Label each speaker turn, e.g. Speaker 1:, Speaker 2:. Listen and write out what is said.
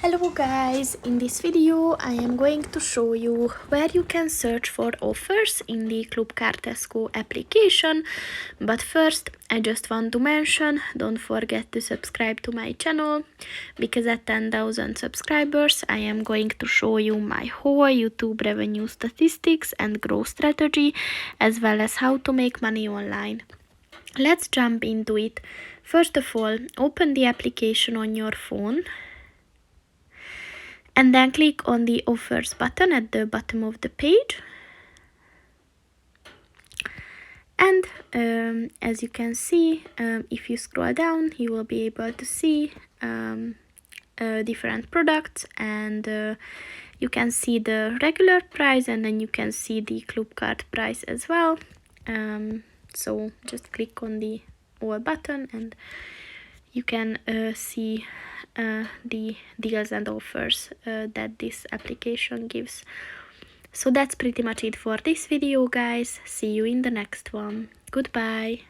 Speaker 1: Hello guys, in this video I am going to show you where you can search for offers in the Clubcard Tesco application. But first I just want to mention, don't forget to subscribe to my channel, because at 10,000 subscribers I am going to show you my whole YouTube revenue statistics and growth strategy, as well as how to make money online. Let's jump into it. First of all, open the application on your phone and then click on the offers button at the bottom of the page. And as you can see, if you scroll down, you will be able to see different products, and you can see the regular price, and then you can see the Clubcard price as well. So just click on the all button and you can see the deals and offers that this application gives. So that's pretty much it for this video, guys. See you in the next one. Goodbye.